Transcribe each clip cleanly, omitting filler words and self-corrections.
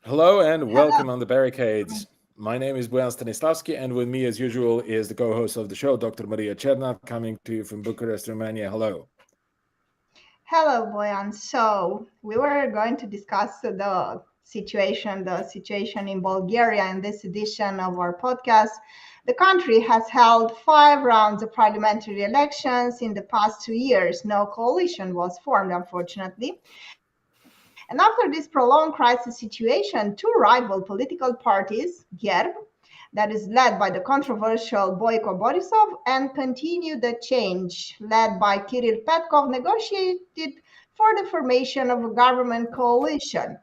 Hello and Hello. welcome on the Barricades. My name is Bojan Stanislavski, and with me, as usual, is the co-host of the show, Dr. Maria Chernat, coming to you from Bucharest, Romania. Hello. Hello, Boyan. So we were going to discuss the situation in Bulgaria in this edition of our podcast. The country has held 5 rounds of parliamentary elections in the past 2 years. No coalition was formed, unfortunately. And after this prolonged crisis situation, two rival political parties, GERB, that is led by the controversial Boyko Borisov, and Continue the Change, led by Kirill Petkov, negotiated for the formation of a government coalition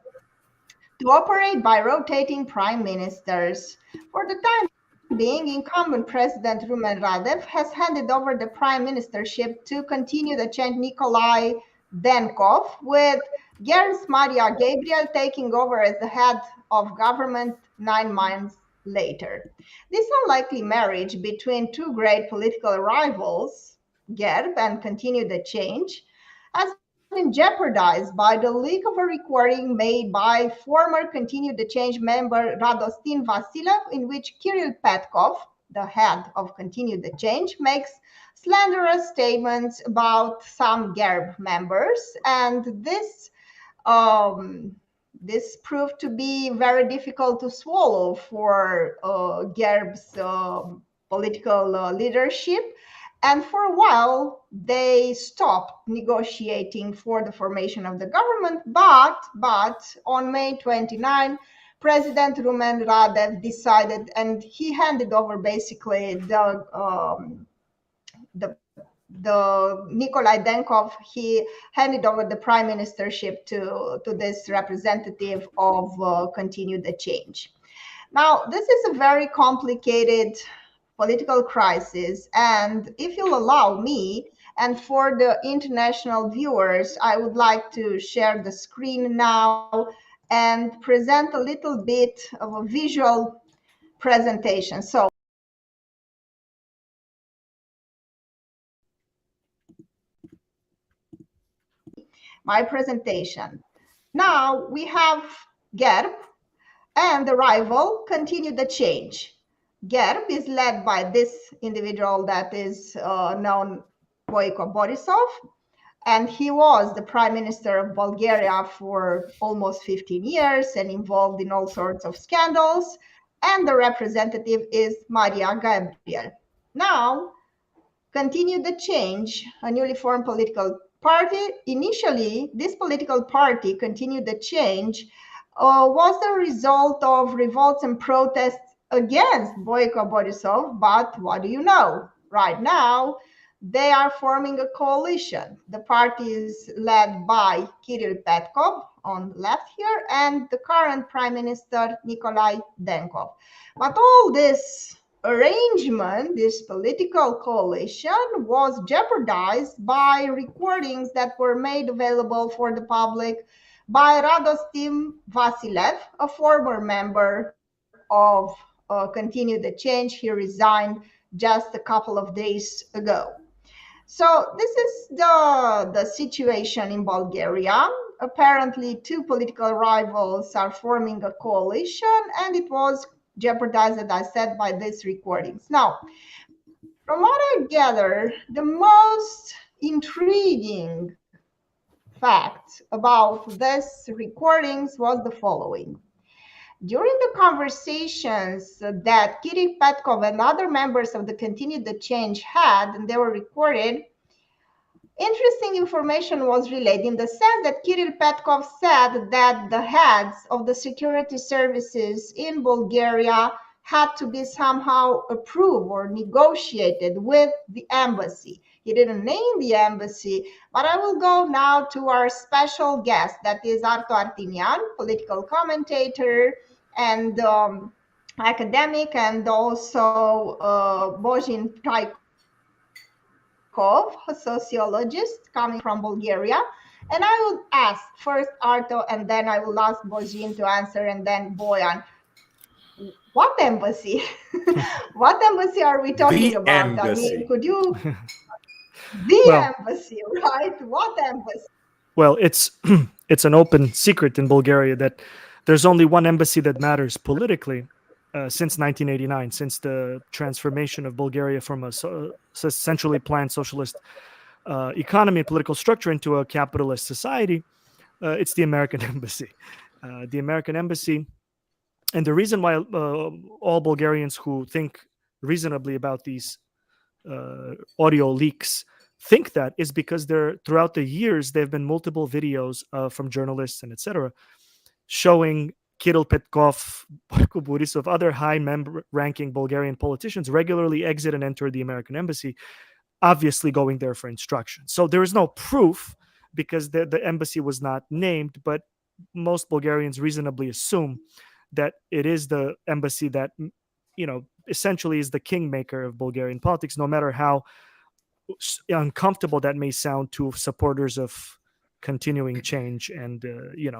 to operate by rotating prime ministers. For the time being, incumbent President Rumen Radev has handed over the prime ministership to Continue the Change Nikolai Denkov, with Gers Maria Gabriel taking over as the head of government 9 months later. This unlikely marriage between two great political rivals, Gerb and Continue the Change, has been jeopardized by the leak of a recording made by former Continue the Change member Radostin Vassilev, in which Kirill Petkov, the head of Continue the Change, makes slanderous statements about some GERB members, and this proved to be very difficult to swallow for GERB's political leadership. And for a while, they stopped negotiating for the formation of the government. But on May 29, President Rumen Radev decided, and he handed over basically the Nikolai Denkov, he handed over the prime ministership to this representative of Continue the Change. Now, this is a very complicated political crisis, and if you'll allow me, and for the international viewers, I would like to share the screen now and present a little bit of a visual presentation. So my presentation. Now we have GERB and the rival Continue the Change. GERB is led by this individual that is known Boyko Borisov, and he was the prime minister of Bulgaria for almost 15 years and involved in all sorts of scandals. And the representative is Maria Gabriel. Now, Continue the Change, a newly formed political party. Initially, this political party, Continue the Change, was the result of revolts and protests against Boyko Borisov. But what do you know? Right now, they are forming a coalition. The party is led by Kirill Petkov on the left here and the current Prime Minister Nikolai Denkov. But all this arrangement, this political coalition, was jeopardized by recordings that were made available for the public by Radostin Vassilev, a former member of Continue the Change. He resigned just a couple of days ago. So this is the situation in Bulgaria. Apparently, two political rivals are forming a coalition, and it was jeopardized, as I said, by these recordings. Now, from what I gather, the most intriguing fact about these recordings was the following. During the conversations that Kirill Petkov and other members of the Continue the Change had, and they were recorded, interesting information was relayed in the sense that Kirill Petkov said that the heads of the security services in Bulgaria had to be somehow approved or negotiated with the embassy. He didn't name the embassy, but I will go now to our special guest, that is Arto Artinian, political commentator and academic, and also Bozhin Traykov, a sociologist coming from Bulgaria. And I will ask first Arto, and then I will ask Bozhin to answer, and then Boyan. What embassy? What embassy are we talking The about? embassy. I mean, could you... embassy, right? What embassy? Well, it's an open secret in Bulgaria that there's only one embassy that matters politically since 1989, since the transformation of Bulgaria from a centrally planned socialist economy and political structure into a capitalist society. It's the American embassy. The American embassy, and the reason why all Bulgarians who think reasonably about these audio leaks think that is because throughout the years there have been multiple videos from journalists and etc. showing Kirill Petkov, Boyko Borisov, other high-ranking Bulgarian politicians regularly exit and enter the American embassy, obviously going there for instruction. So there is no proof because the embassy was not named, but most Bulgarians reasonably assume that it is the embassy that, essentially is the kingmaker of Bulgarian politics, no matter how uncomfortable that may sound to supporters of continuing change and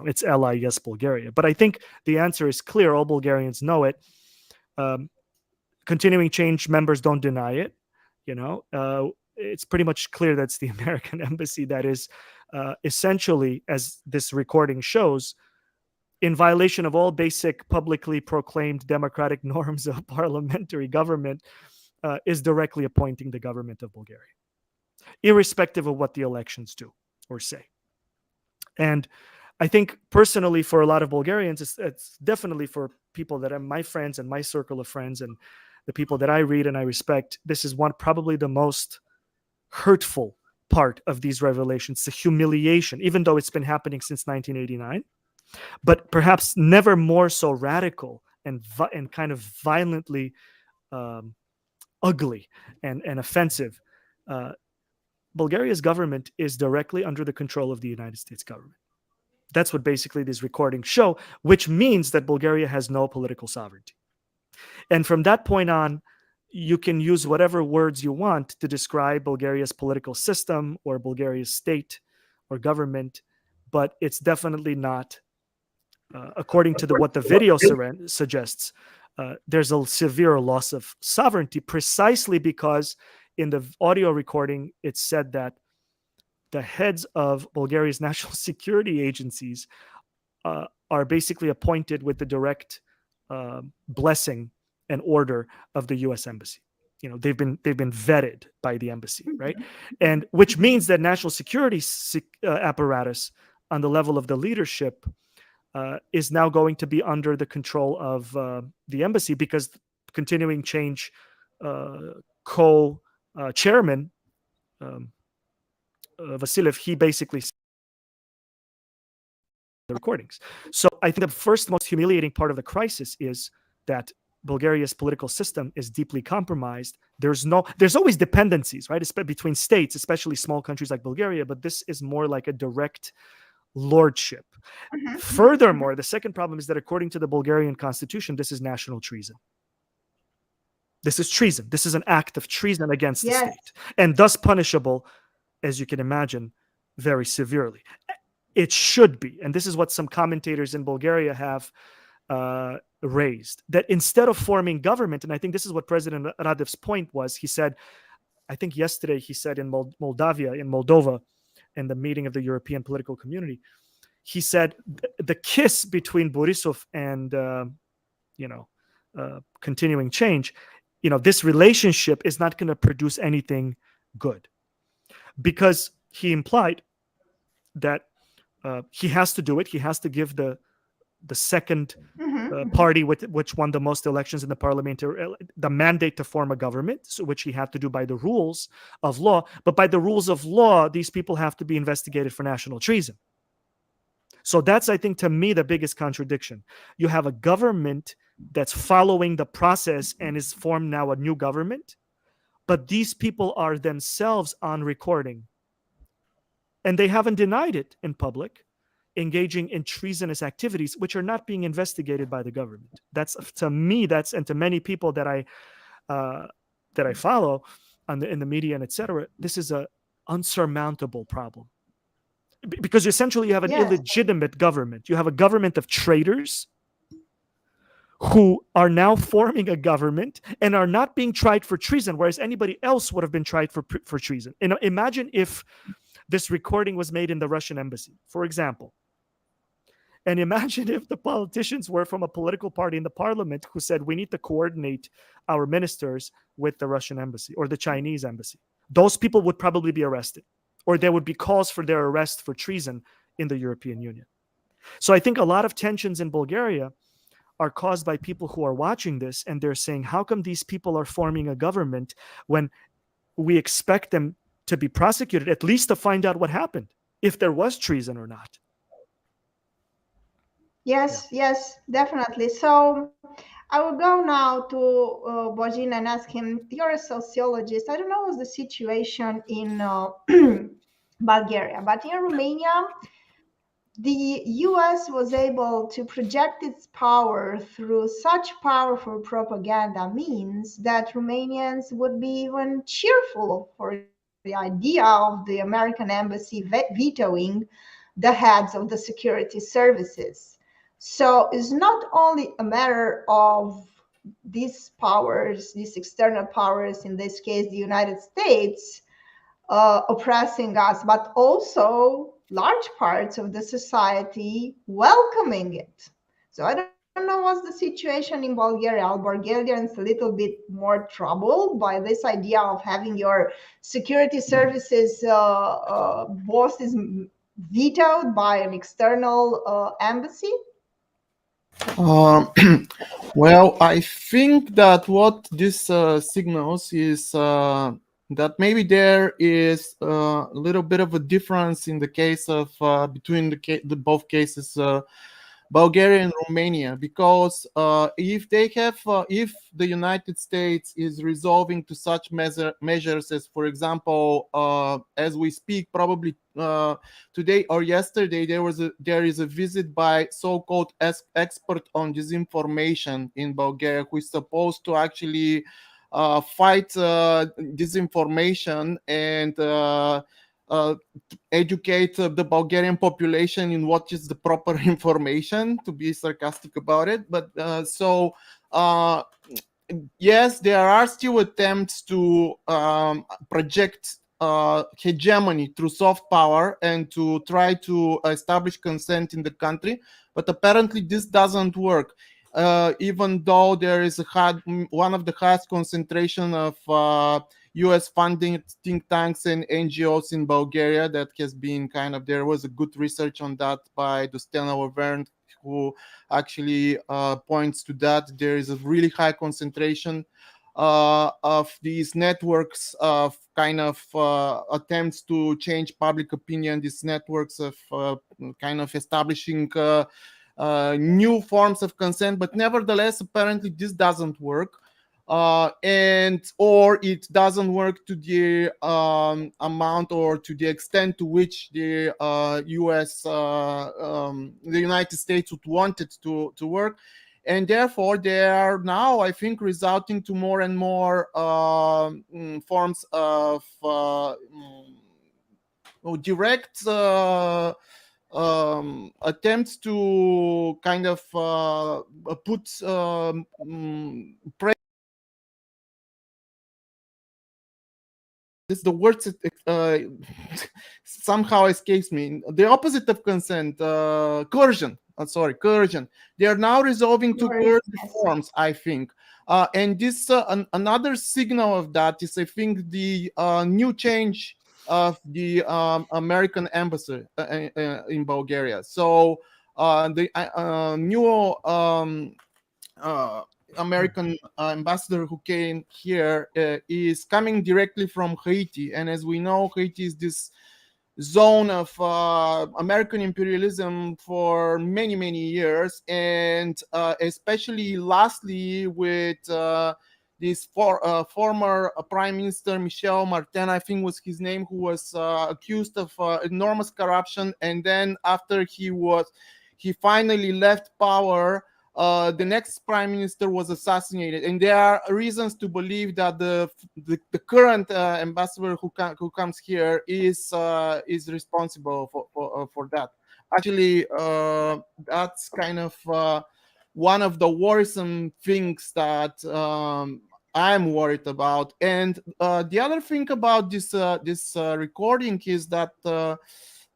its ally, yes, Bulgaria. But I think the answer is clear. All Bulgarians know it. Continuing change members don't deny it. It's pretty much clear that's the American embassy that is essentially, as this recording shows, in violation of all basic publicly proclaimed democratic norms of parliamentary government, is directly appointing the government of Bulgaria, irrespective of what the elections do or say. And I think personally for a lot of Bulgarians, it's definitely for people that are my friends and my circle of friends and the people that I read and I respect, this is probably the most hurtful part of these revelations, the humiliation, even though it's been happening since 1989, but perhaps never more so radical and kind of violently ugly and offensive. Bulgaria's government is directly under the control of the United States government. That's what basically these recordings show, which means that Bulgaria has no political sovereignty. And from that point on, you can use whatever words you want to describe Bulgaria's political system or Bulgaria's state or government, but it's definitely not, according to what the video suggests, there's a severe loss of sovereignty precisely because in the audio recording, it said that the heads of Bulgaria's national security agencies are basically appointed with the direct blessing and order of the U.S. embassy. They've been vetted by the embassy, right? And which means that national security apparatus on the level of the leadership is now going to be under the control of the embassy because continuing change co-chairman Vassilev, he basically the recordings. So I think the first most humiliating part of the crisis is that Bulgaria's political system is deeply compromised. There's always dependencies, right? Between states, especially small countries like Bulgaria, but this is more like a direct lordship. Furthermore, the second problem is that according to the Bulgarian constitution, this is national treason. This is treason. This is an act of treason against the state, and thus punishable, as you can imagine, very severely. It should be, and this is what some commentators in Bulgaria have raised, that instead of forming government, and I think this is what President Radev's point was, he said, I think yesterday he said in Moldova, in the meeting of the European political community, he said the kiss between Borisov and continuing change, this relationship is not going to produce anything good, because he implied that he has to do it. He has to give the second party which won the most elections in the parliamentary the mandate to form a government, which he had to do by the rules of law. But by the rules of law, these people have to be investigated for national treason. So that's, I think, to me, the biggest contradiction. You have a government that's following the process and is formed now a new government, but these people are themselves on recording, and they haven't denied it in public, engaging in treasonous activities which are not being investigated by the government. That's, to me, and to many people that I follow in the media and etc., this is a unsurmountable problem, because essentially you have an illegitimate government. You have a government of traitors who are now forming a government and are not being tried for treason, whereas anybody else would have been tried for treason. Imagine if this recording was made in the Russian embassy, for example, And imagine if the politicians were from a political party in the parliament who said, we need to coordinate our ministers with the Russian embassy or the Chinese embassy. Those people would probably be arrested, or there would be calls for their arrest for treason in the European Union. So I think a lot of tensions in Bulgaria are caused by people who are watching this, and they're saying, how come these people are forming a government when we expect them to be prosecuted, at least to find out what happened, if there was treason or not? Yes, yes, definitely. So I will go now to Bozhin and ask him, you're a sociologist. I don't know what's the situation in Bulgaria, but in Romania, the US was able to project its power through such powerful propaganda means that Romanians would be even cheerful for the idea of the American embassy vetoing the heads of the security services. So it's not only a matter of these powers, these external powers, in this case, the United States, oppressing us, but also large parts of the society welcoming it. So I don't know what's the situation in Bulgaria. Are Bulgarians a little bit more troubled by this idea of having your security services bosses vetoed by an external embassy? Um, well, I think that what this signals is that maybe there is a little bit of a difference in the case of between the both cases, Bulgaria and Romania, because if they have, if the United States is resolving to such measures as, for example, as we speak, probably today or yesterday, there is a visit by so-called expert on disinformation in Bulgaria, who is supposed to actually fight disinformation and educate the Bulgarian population in what is the proper information, to be sarcastic about it. But yes, there are still attempts to project hegemony through soft power and to try to establish consent in the country. But apparently this doesn't work. Even though there is one of the highest concentration of US funding think tanks and NGOs in Bulgaria, that has been there was a good research on that by Dostena Laverne, who actually points to that. There is a really high concentration of these networks of attempts to change public opinion, these networks of establishing new forms of consent. But nevertheless, apparently this doesn't work. Or it doesn't work to the amount or to the extent to which the the United States would want it to work. And therefore, they are now, I think, resulting to more and more forms of direct attempts to put pressure. This the word somehow escapes me. The opposite of consent, coercion. Coercion. They are now resolving to coercive forms, I think. And this another signal of that is, I think, the new change of the American embassy in Bulgaria. So the new American ambassador who came here is coming directly from Haiti. And as we know, Haiti is this zone of American imperialism for many, many years. And especially lastly with this former Prime Minister Michel Martin, I think was his name, who was accused of enormous corruption. And then after he finally left power, the next prime minister was assassinated, and there are reasons to believe that the current ambassador who comes here is responsible for that. Actually, that's one of the worrisome things that I'm worried about. And the other thing about this recording is that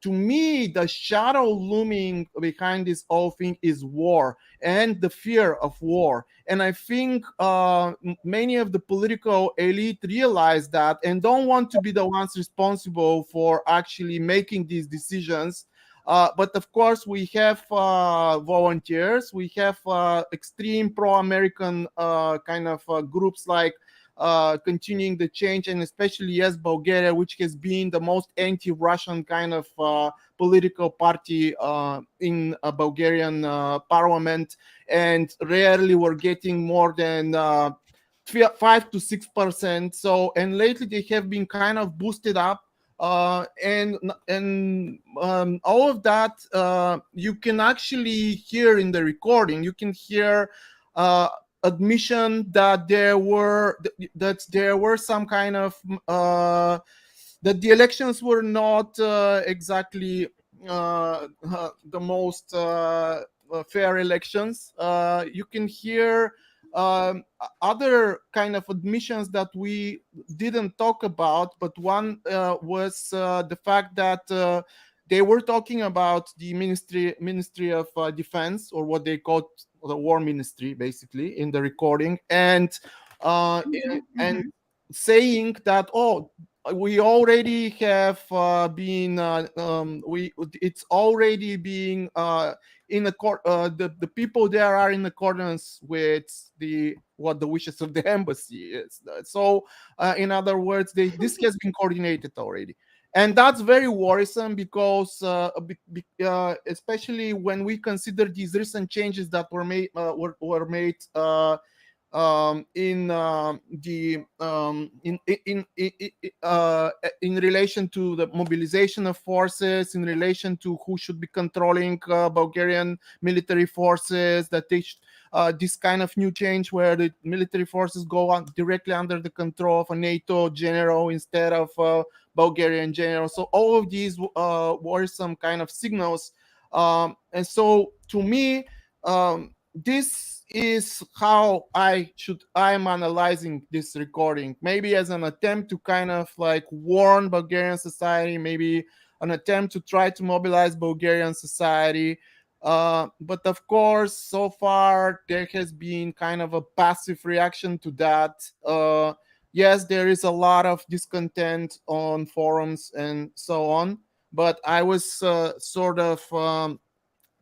to me, the shadow looming behind this whole thing is war and the fear of war. And I think many of the political elite realize that and don't want to be the ones responsible for actually making these decisions. But of course, we have volunteers. We have extreme pro-American kind of groups like Continuing the Change, and especially, yes, Bulgaria, which has been the most anti-Russian kind of political party in a Bulgarian parliament, and rarely we're getting more than 5 to 6%. So, and lately they have been kind of boosted up. And all of that you can actually hear in the recording. You can hear admission that there were some kind of that the elections were not exactly the most fair elections. You can hear other kind of admissions that we didn't talk about, but one was the fact that they were talking about the Ministry of Defense, or what they called the War Ministry, basically, in the recording, and saying that, oh, we already have been it's already being in accord. The people there are in accordance with what the wishes of the embassy is. So, in other words, this has been coordinated already. And that's very worrisome because, especially when we consider these recent changes that were made in relation to the mobilization of forces, in relation to who should be controlling Bulgarian military forces, that this kind of new change where the military forces go on directly under the control of a NATO general instead of Bulgarian general. So all of these worrisome kind of signals. And so to me, this is how I'm analyzing this recording, maybe as an attempt to kind of like warn Bulgarian society, maybe an attempt to try to mobilize Bulgarian society. But of course, so far, there has been kind of a passive reaction to that. Yes, there is a lot of discontent on forums and so on, but I was sort of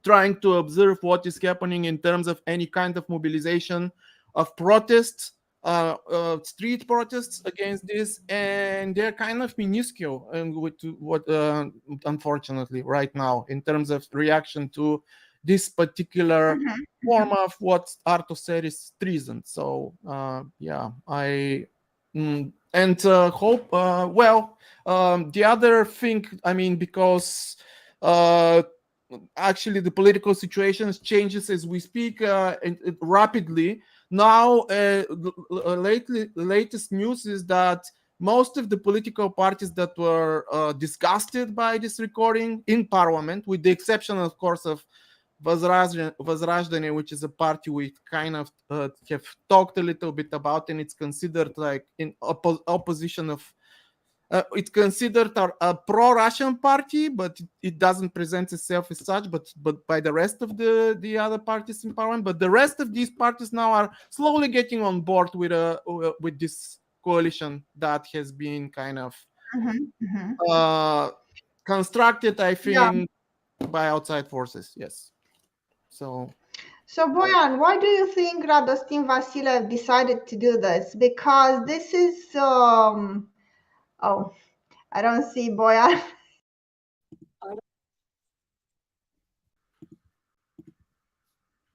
trying to observe what is happening in terms of any kind of mobilization of protests, street protests against this, and they're kind of minuscule, and what unfortunately right now in terms of reaction to this particular form of what Arto said is treason. So yeah, I and hope the other thing, I mean, because actually the political situation changes as we speak rapidly. Now, latest news is that most of the political parties that were disgusted by this recording in parliament, with the exception, of course, of Возрождение, which is a party we kind of have talked a little bit about, and it's considered like in opposition of it's considered a pro-Russian party, but it doesn't present itself as such, but by the rest of the other parties in parliament. But the rest of these parties now are slowly getting on board with this coalition that has been kind of constructed, I think, by outside forces. Yes. So Boyan, why do you think Assen Vassilev decided to do this? Because this is oh, I don't see Boyan.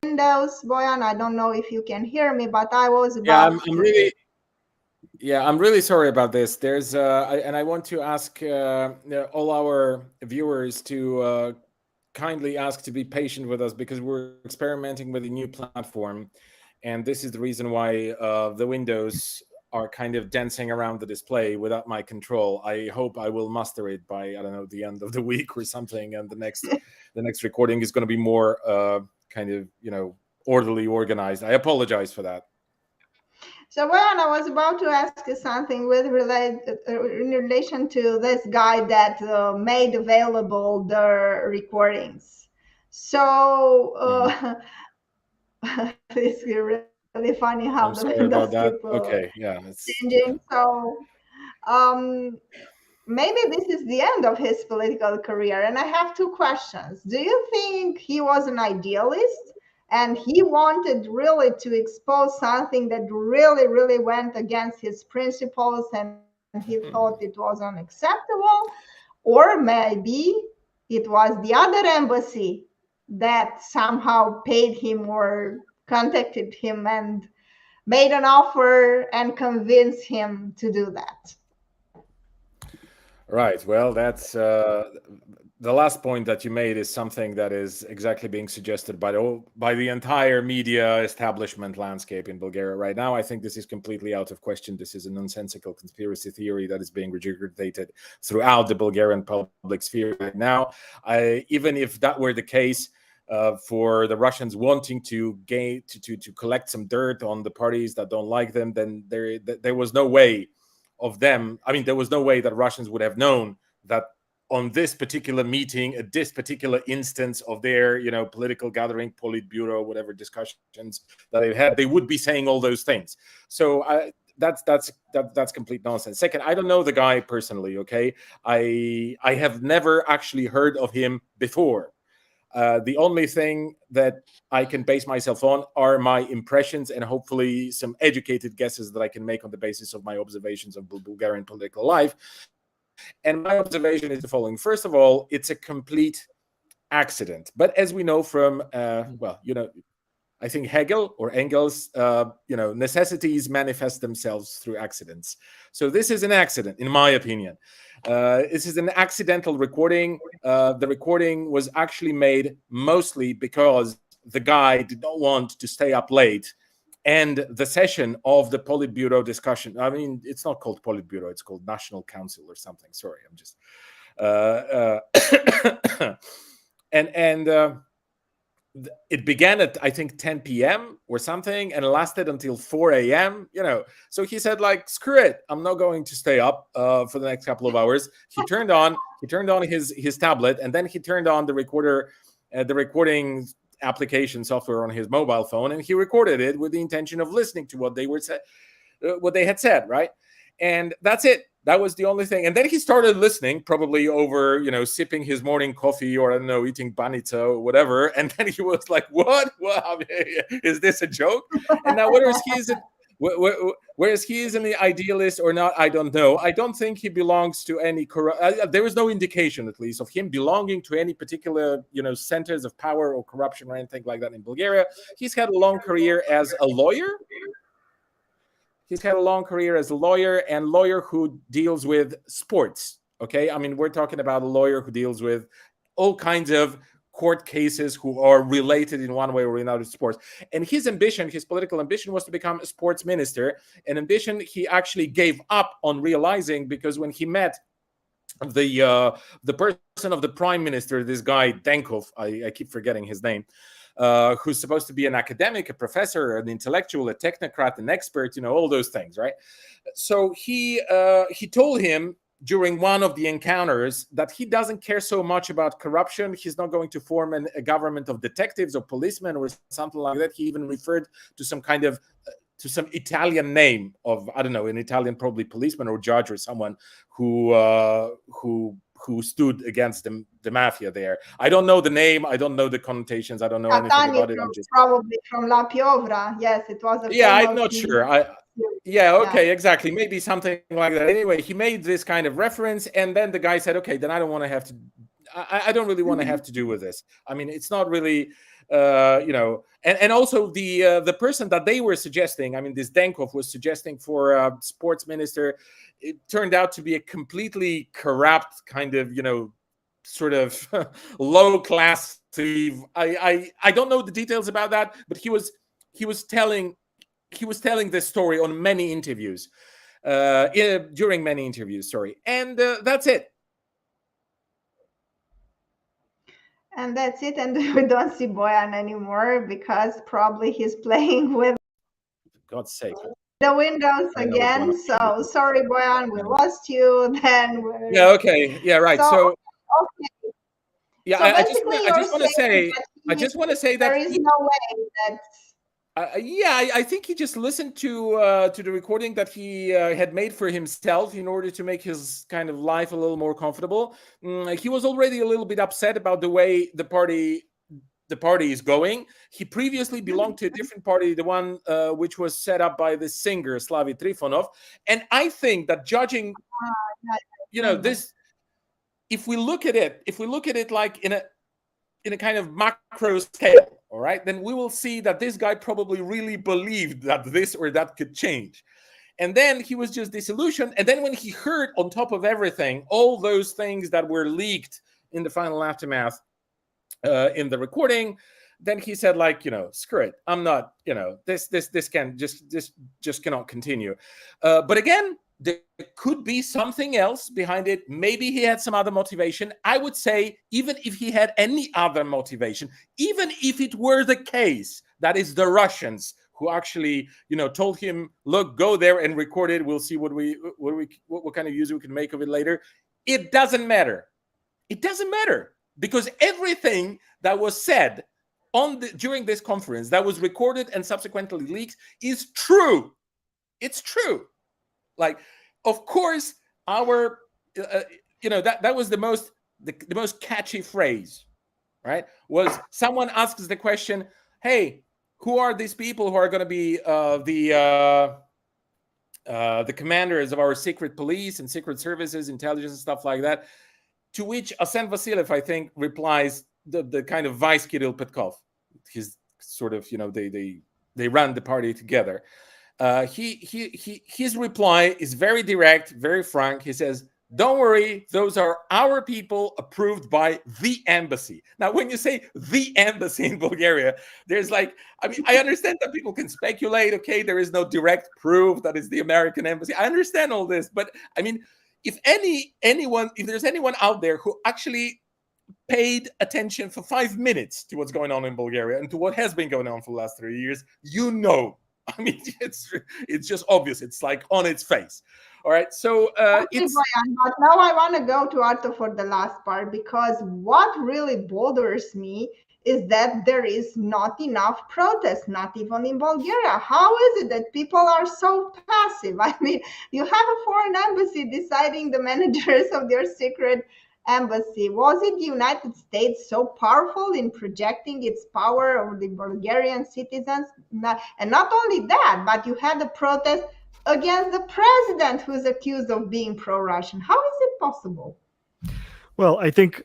Windows, Boyan, I don't know if you can hear me, but I was about. I'm really sorry about this. There's and I want to ask all our viewers to kindly ask to be patient with us, because we're experimenting with a new platform, and this is the reason why the windows are kind of dancing around the display without my control. I hope I will master it by, I don't know, the end of the week or something, and the next recording is going to be more kind of, orderly, organized. I apologize for that. So, when I was about to ask you something with in relation to this guy that made available the recordings. So, it's really funny how I'm sorry does about that. keep Okay, yeah, it's changing. So, maybe this is the end of his political career. And I have two questions. Do you think he was an idealist and he wanted really to expose something that really, really went against his principles and he thought it was unacceptable? Or maybe it was the other embassy that somehow paid him or contacted him and made an offer and convinced him to do that? right. Well, that's the last point that you made is something that is exactly being suggested by the entire media establishment landscape in Bulgaria right now. I think this is completely out of question. This is a nonsensical conspiracy theory that is being regurgitated throughout the Bulgarian public sphere right now. Even if that were the case, for the Russians wanting to collect some dirt on the parties that don't like them, then there was no way of them. I mean, there was no way that Russians would have known that on this particular meeting, at this particular instance of their, political gathering, Politburo, whatever discussions that they had, they would be saying all those things. So that's complete nonsense. Second, I don't know the guy personally. Okay, I have never actually heard of him before. The only thing that I can base myself on are my impressions and hopefully some educated guesses that I can make on the basis of my observations of Bulgarian political life. And my observation is the following. First of all, it's a complete accident. But as we know from, I think Hegel or Engels, necessities manifest themselves through accidents. So this is an accident, in my opinion. This is an accidental recording. The recording was actually made mostly because the guy did not want to stay up late. And the session of the Politburo discussion, I mean, it's not called Politburo, it's called National Council or something. Sorry, I'm just... it began at, I think, 10 p.m. or something and lasted until 4 a.m. So he said, like, screw it, I'm not going to stay up for the next couple of hours. He turned on his tablet, and then he turned on the recording application software on his mobile phone, and he recorded it with the intention of listening to what they had said, right? And that's it. That was the only thing. And then he started listening, probably over, sipping his morning coffee or, I don't know, eating banitsa or whatever. And then he was like, what? Is this a joke? And now whether he is an idealist or not, I don't know. I don't think he belongs to any there is no indication, at least, of him belonging to any particular, centers of power or corruption or anything like that in Bulgaria. He's had a long career as a lawyer. And lawyer who deals with sports. Okay, I mean, we're talking about a lawyer who deals with all kinds of court cases who are related in one way or another to sports. And his political ambition, was to become a sports minister. An ambition he actually gave up on realizing, because when he met the person of the prime minister, this guy Denkov, I keep forgetting his name, who's supposed to be an academic, a professor, an intellectual, a technocrat, an expert, all those things, right? So he told him during one of the encounters that he doesn't care so much about corruption. He's not going to form a government of detectives or policemen or something like that. He even referred to some kind of to some Italian name of, I don't know, an Italian probably policeman or judge or someone who stood against the mafia there. I don't know the name. I don't know the connotations. I don't know anything about it. Probably from La Piovra. Yes, it was a yeah, I'm not sure. Okay, exactly. Maybe something like that. Anyway, he made this kind of reference, and then the guy said, okay, then I don't want to have to, I don't really want to have to do with this. I mean, it's not really, and also the person that they were suggesting, I mean, this Denkov was suggesting for a sports minister, it turned out to be a completely corrupt kind of, sort of low class thief. I don't know the details about that, but he was telling this story on many interviews, during many interviews, sorry. And that's it. And that's it. And we don't see Boyan anymore because probably he's playing with... For God's sake. the windows I know it's again. one of- So sorry, Boyan, we lost you. Then we're Yeah. Okay. Yeah. Right. So okay. yeah, So I basically, just you're want to saying say, that I just want to say there that is no way that. yeah, I think he just listened to the recording that he had made for himself in order to make his kind of life a little more comfortable. He was already a little bit upset about the way the party is going. He previously belonged to a different party, the one which was set up by the singer Slavy Trifonov, and I think that judging, this, if we look at it like in a kind of macro scale, all right, then we will see that this guy probably really believed that this or that could change. And then he was just disillusioned. And then when he heard, on top of everything, all those things that were leaked in the final aftermath in the recording, then he said, like, screw it. I'm not, this can just cannot continue. But again, there could be something else behind it. Maybe he had some other motivation. I would say, even if he had any other motivation, even if it were the case that is the Russians who actually, told him, look, go there and record it. We'll see what kind of use we can make of it later. It doesn't matter. It doesn't matter, because everything that was said during this conference that was recorded and subsequently leaked is true. It's true. Like, of course, our, that was the most catchy phrase, right? Was someone asks the question, hey, who are these people who are going to be the commanders of our secret police and secret services, intelligence and stuff like that? To which Assen Vassilev, I think, replies the kind of vice Kirill Petkov. He's sort of, they run the party together. His reply is very direct, very frank. He says, don't worry, those are our people approved by the embassy. Now, when you say the embassy in Bulgaria, there's I understand that people can speculate, okay, there is no direct proof that it's the American embassy. I understand all this, but if there's anyone out there who actually paid attention for 5 minutes to what's going on in Bulgaria and to what has been going on for the last 3 years, it's just obvious. It's like on its face. All right. So it's. Brian, but now I want to go to Arto for the last part, because what really bothers me is that there is not enough protest, not even in Bulgaria. How is it that people are so passive? You have a foreign embassy deciding the managers of their secret embassy. Was it the United States so powerful in projecting its power over the Bulgarian citizens? And not only that, but you had a protest against the president who's accused of being pro-Russian. How is it possible? Well, I think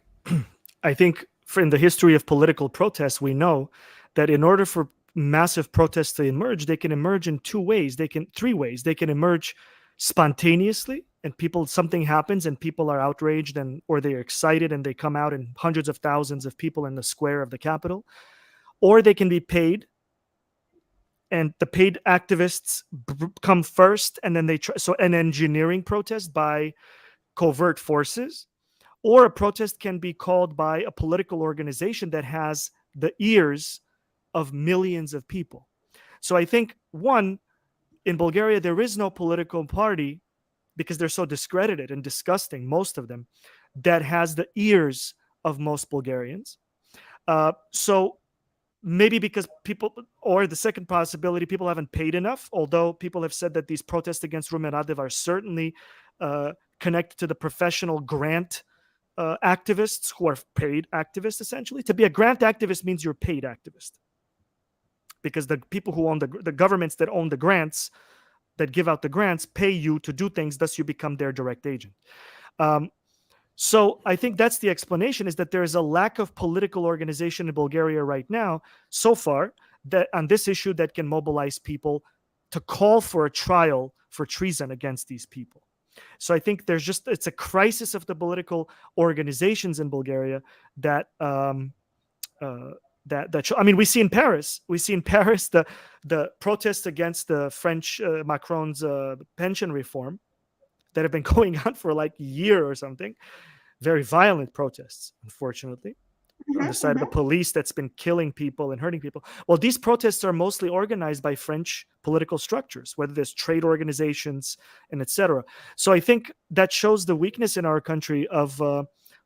in the history of political protests, we know that in order for massive protests to emerge, they can emerge in three ways. They can emerge spontaneously, and something happens and people are outraged or they're excited and they come out in hundreds of thousands of people in the square of the capital. Or they can be paid, and the paid activists come first, and then they try. So an engineering protest by covert forces, or a protest can be called by a political organization that has the ears of millions of people. So I think, one, in Bulgaria, there is no political party, because they're so discredited and disgusting, most of them, that has the ears of most Bulgarians. So maybe because people, or the second possibility, people haven't paid enough, although people have said that these protests against Rumen Radev are certainly connected to the professional grant activists who are paid activists, essentially. To be a grant activist means you're a paid activist, because the people who own the governments that own the grants, that give out the grants, pay you to do things, thus you become their direct agent. So I think that's the explanation, is that there is a lack of political organization in Bulgaria right now, so far, that on this issue, that can mobilize people to call for a trial for treason against these people. So I think it's a crisis of the political organizations in Bulgaria that we see in Paris. We see in Paris the protests against the French Macron's pension reform that have been going on for like a year or something. Very violent protests, unfortunately. on the side of the police that's been killing people and hurting people. Well, these protests are mostly organized by French political structures, whether there's trade organizations and etc. So I think that shows the weakness in our country of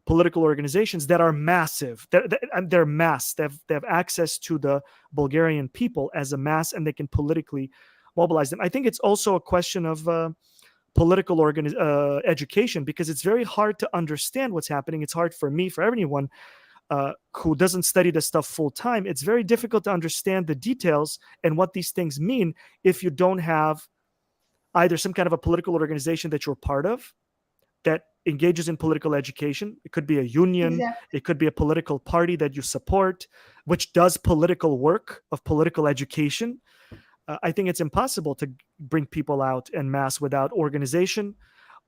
political organizations that are massive. They're mass. They have access to the Bulgarian people as a mass, and they can politically mobilize them. I think it's also a question of political education, because it's very hard to understand what's happening. It's hard for me, for everyone who doesn't study this stuff full time. It's very difficult to understand the details and what these things mean if you don't have either some kind of a political organization that you're part of that engages in political education. It could be a union. Exactly. It could be a political party that you support, which does political work of political education. I think it's impossible to bring people out en masse without organization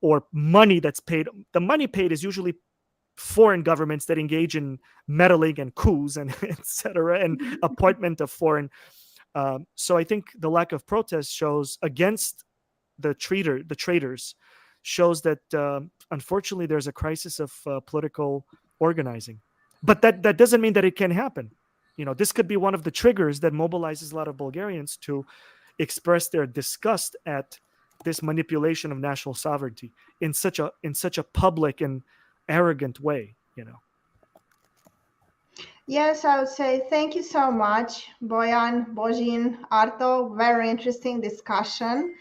or money that's paid. The money paid is usually foreign governments that engage in meddling and coups and etc. and appointment of foreign. So I think the lack of protest shows against the traitors shows that unfortunately there's a crisis of political organizing. But that doesn't mean that it can happen. This could be one of the triggers that mobilizes a lot of Bulgarians to express their disgust at this manipulation of national sovereignty in such a public and arrogant way. Yes, I would say thank you so much, Bozhin, Arto. Very interesting discussion.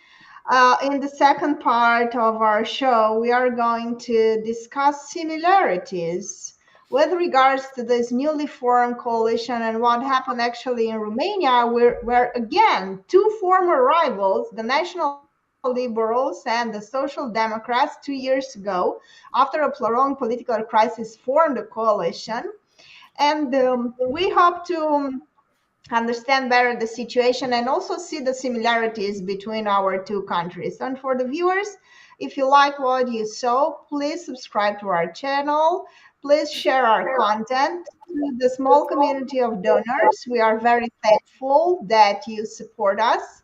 In the second part of our show, we are going to discuss similarities with regards to this newly formed coalition and what happened actually in Romania, where again, two former rivals, the National Liberals and the Social Democrats, 2 years ago, after a prolonged political crisis, formed a coalition. And we hope to understand better the situation and also see the similarities between our two countries. And for the viewers, if you like what you saw, please subscribe to our channel. Please share our content to the small community of donors. We are very thankful that you support us.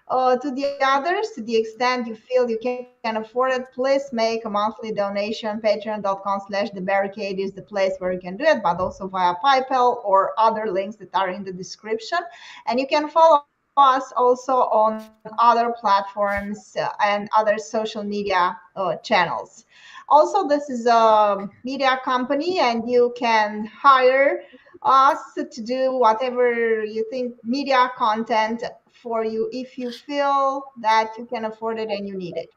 To the others, to the extent you feel you can afford it, please make a monthly donation. Patreon.com/thebarricade is the place where you can do it, but also via PayPal or other links that are in the description. And you can follow us also on other platforms and other social media channels. Also, this is a media company, and you can hire us to do whatever you think media content for you if you feel that you can afford it and you need it.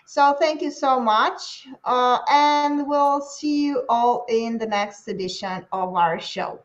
So thank you so much, and we'll see you all in the next edition of our show.